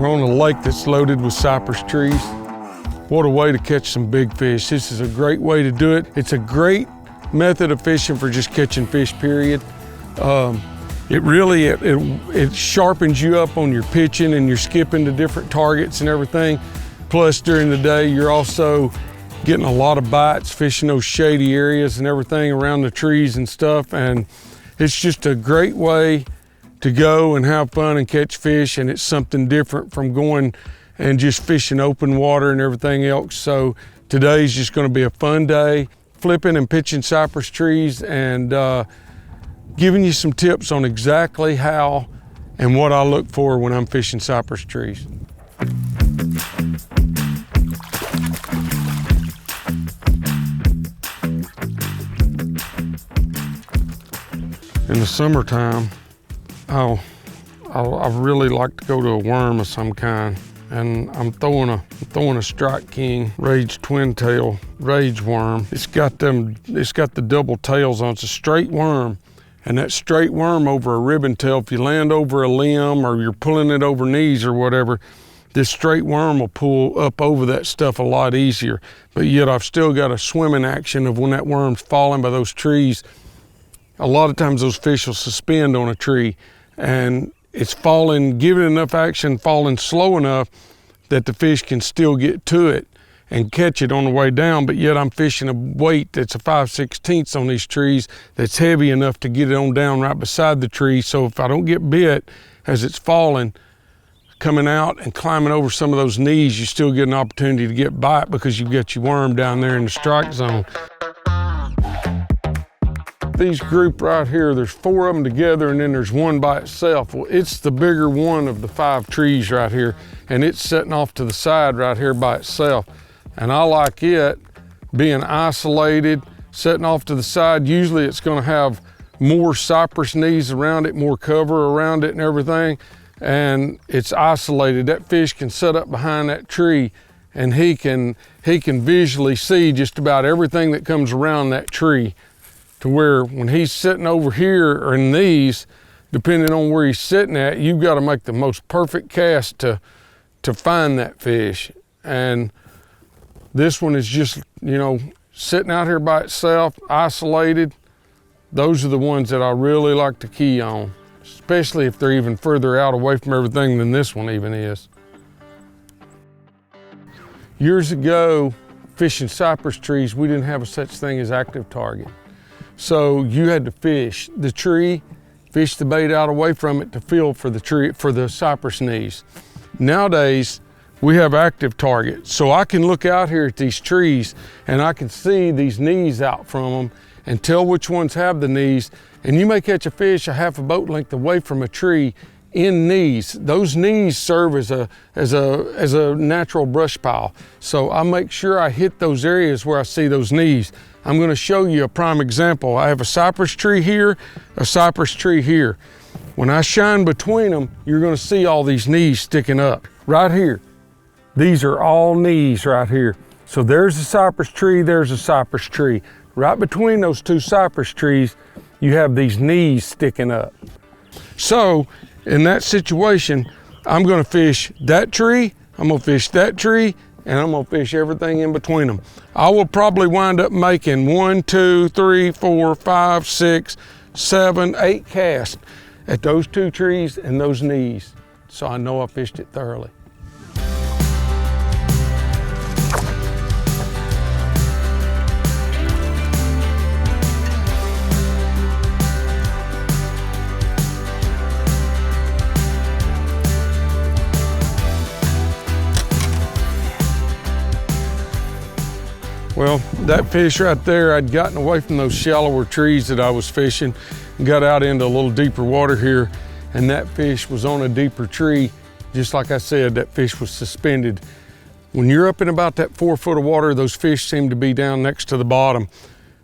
We're on a lake that's loaded with cypress trees. What a way to catch some big fish. This is a great way to do it. It's a great method of fishing for just catching fish, period. It sharpens you up on your pitching and your skipping to different targets and everything. Plus during the day, you're also getting a lot of bites, fishing those shady areas and everything around the trees and stuff. And it's just a great way to go and have fun and catch fish, and it's something different from going and just fishing open water and everything else. So today's just gonna be a fun day, flipping and pitching cypress trees and giving you some tips on exactly how and what I look for when I'm fishing cypress trees. In the summertime, I really like to go to a worm of some kind, and I'm throwing a Strike King Rage Twin Tail Rage worm. It's got the double tails on. It's a straight worm, and that straight worm over a ribbon tail, if you land over a limb or you're pulling it over knees or whatever, this straight worm will pull up over that stuff a lot easier. But yet I've still got a swimming action of when that worm's falling by those trees. A lot of times those fish will suspend on a tree, and it's falling, giving enough action, falling slow enough that the fish can still get to it and catch it on the way down. But yet I'm fishing a weight that's a 5/16 on these trees that's heavy enough to get it on down right beside the tree. So if I don't get bit as it's falling, coming out and climbing over some of those knees, you still get an opportunity to get bite because you've got your worm down there in the strike zone. These group right here, there's 4 of them together and then there's one by itself. Well, it's the bigger one of the 5 trees right here, and it's sitting off to the side right here by itself. And I like it being isolated, sitting off to the side. Usually it's gonna have more cypress knees around it, more cover around it and everything, and it's isolated. That fish can sit up behind that tree and he can visually see just about everything that comes around that tree, to where when he's sitting over here or in these, depending on where he's sitting at, you've got to make the most perfect cast to find that fish. And this one is just, you know, sitting out here by itself, isolated. Those are the ones that I really like to key on, especially if they're even further out away from everything than this one even is. Years ago, fishing cypress trees, we didn't have such thing as active target. So you had to fish the tree, fish the bait out away from it to feel for the tree, for the cypress knees. Nowadays, we have active targets. So I can look out here at these trees and I can see these knees out from them and tell which ones have the knees. And you may catch a fish a half a boat length away from a tree in knees. Those knees serve as a natural brush pile. So I make sure I hit those areas where I see those knees. I'm going to show you a prime example. I have a cypress tree here, a cypress tree here. When I shine between them, you're going to see all these knees sticking up right here. These are all knees right here. So there's a cypress tree, there's a cypress tree. Right between those two cypress trees, you have these knees sticking up. So in that situation, I'm going to fish that tree, I'm going to fish that tree, and I'm gonna fish everything in between them. I will probably wind up making 1, 2, 3, 4, 5, 6, 7, 8 casts at those 2 trees and those knees. So I know I fished it thoroughly. Well, that fish right there, I'd gotten away from those shallower trees that I was fishing and got out into a little deeper water here, and that fish was on a deeper tree. Just like I said, that fish was suspended. When you're up in about that 4 foot of water, those fish seem to be down next to the bottom.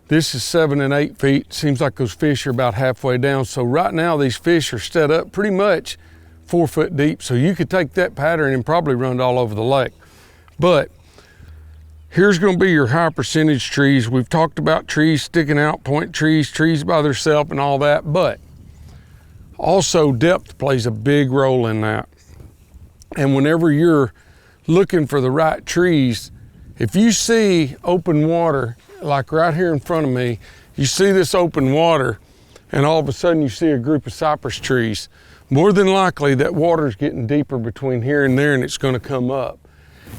This is 7 and 8 feet. Seems like those fish are about halfway down. So right now these fish are set up pretty much 4 foot deep. So you could take that pattern and probably run it all over the lake. But here's going to be your high percentage trees. We've talked about trees sticking out, point trees, trees by themselves and all that, but also depth plays a big role in that. And whenever you're looking for the right trees, if you see open water, like right here in front of me, you see this open water, and all of a sudden you see a group of cypress trees, more than likely that water's getting deeper between here and there, and it's gonna come up.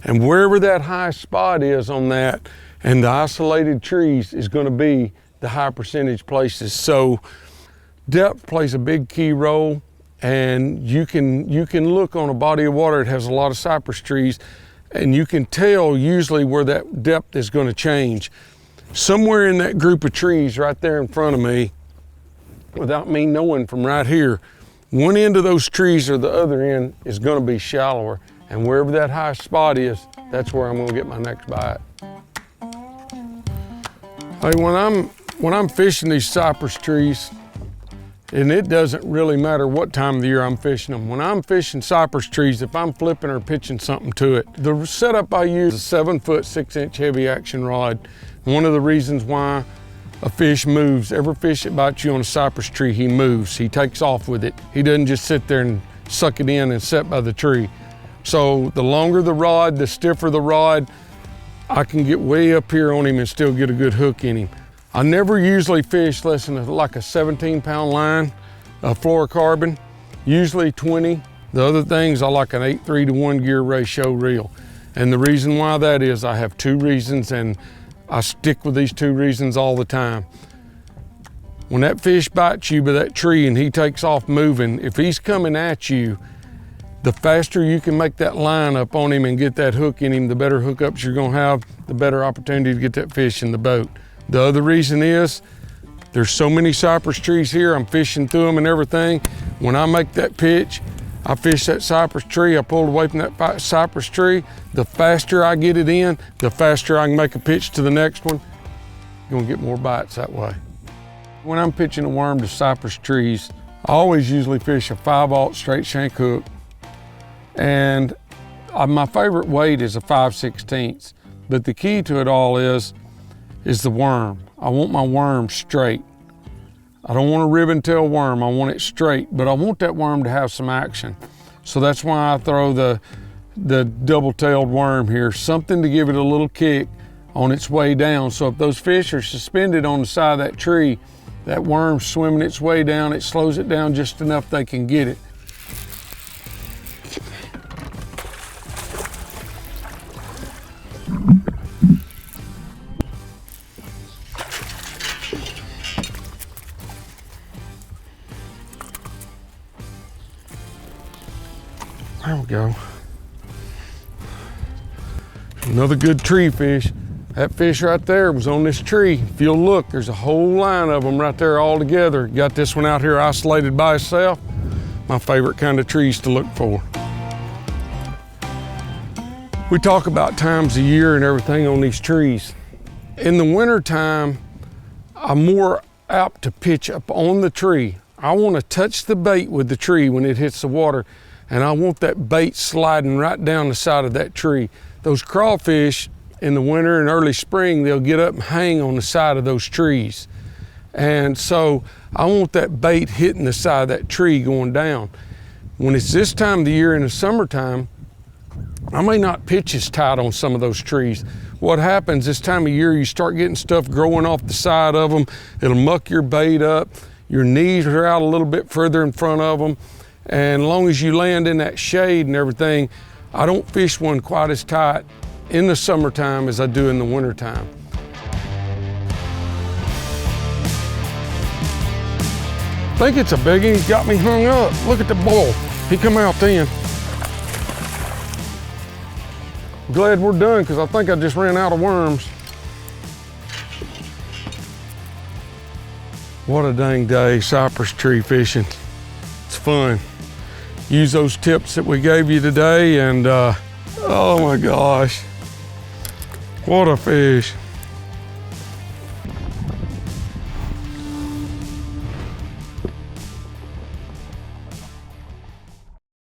And wherever that high spot is on that, and the isolated trees is gonna be the high percentage places. So depth plays a big key role, and you can look on a body of water that has a lot of cypress trees, and you can tell usually where that depth is gonna change. Somewhere in that group of trees right there in front of me, without me knowing from right here, one end of those trees or the other end is gonna be shallower. And wherever that high spot is, that's where I'm gonna get my next bite. Hey, when I'm fishing these cypress trees, and it doesn't really matter what time of the year I'm fishing them. When I'm fishing cypress trees, if I'm flipping or pitching something to it, the setup I use is a 7-foot, 6-inch heavy action rod. One of the reasons why a fish moves, every fish that bites you on a cypress tree, he moves, he takes off with it. He doesn't just sit there and suck it in and sit by the tree. So the longer the rod, the stiffer the rod, I can get way up here on him and still get a good hook in him. I never usually fish less than like a 17-pound line of fluorocarbon, usually 20. The other things, I like an 8:3 to 1 gear ratio reel. And the reason why that is, I have 2 reasons, and I stick with these 2 reasons all the time. When that fish bites you by that tree and he takes off moving, if he's coming at you, the faster you can make that line up on him and get that hook in him, the better hookups you're gonna have, the better opportunity to get that fish in the boat. The other reason is, there's so many cypress trees here, I'm fishing through them and everything. When I make that pitch, I fish that cypress tree, I pull away from that cypress tree, the faster I get it in, the faster I can make a pitch to the next one. You're gonna get more bites that way. When I'm pitching a worm to cypress trees, I always usually fish a 5/0 straight shank hook, and my favorite weight is a 5/16. But the key to it all is the worm. I want my worm straight. I don't want a ribbon tail worm, I want it straight, but I want that worm to have some action. So that's why I throw the double-tailed worm here, something to give it a little kick on its way down. So if those fish are suspended on the side of that tree, that worm's swimming its way down, it slows it down just enough they can get it. There we go. Another good tree fish. That fish right there was on this tree. If you'll look, there's a whole line of them right there all together. Got this one out here isolated by itself. My favorite kind of trees to look for. We talk about times of year and everything on these trees. In the winter time, I'm more apt to pitch up on the tree. I want to touch the bait with the tree when it hits the water, and I want that bait sliding right down the side of that tree. Those crawfish in the winter and early spring, they'll get up and hang on the side of those trees. And so I want that bait hitting the side of that tree going down. When it's this time of the year in the summertime, I may not pitch as tight on some of those trees. What happens this time of year, you start getting stuff growing off the side of them. It'll muck your bait up. Your knees are out a little bit further in front of them. And as long as you land in that shade and everything, I don't fish one quite as tight in the summertime as I do in the wintertime. I think it's a biggie. He's got me hung up. Look at the bull. He come out then. Glad we're done, because I think I just ran out of worms. What a dang day cypress tree fishing. It's fun. Use those tips that we gave you today, and oh my gosh, what a fish.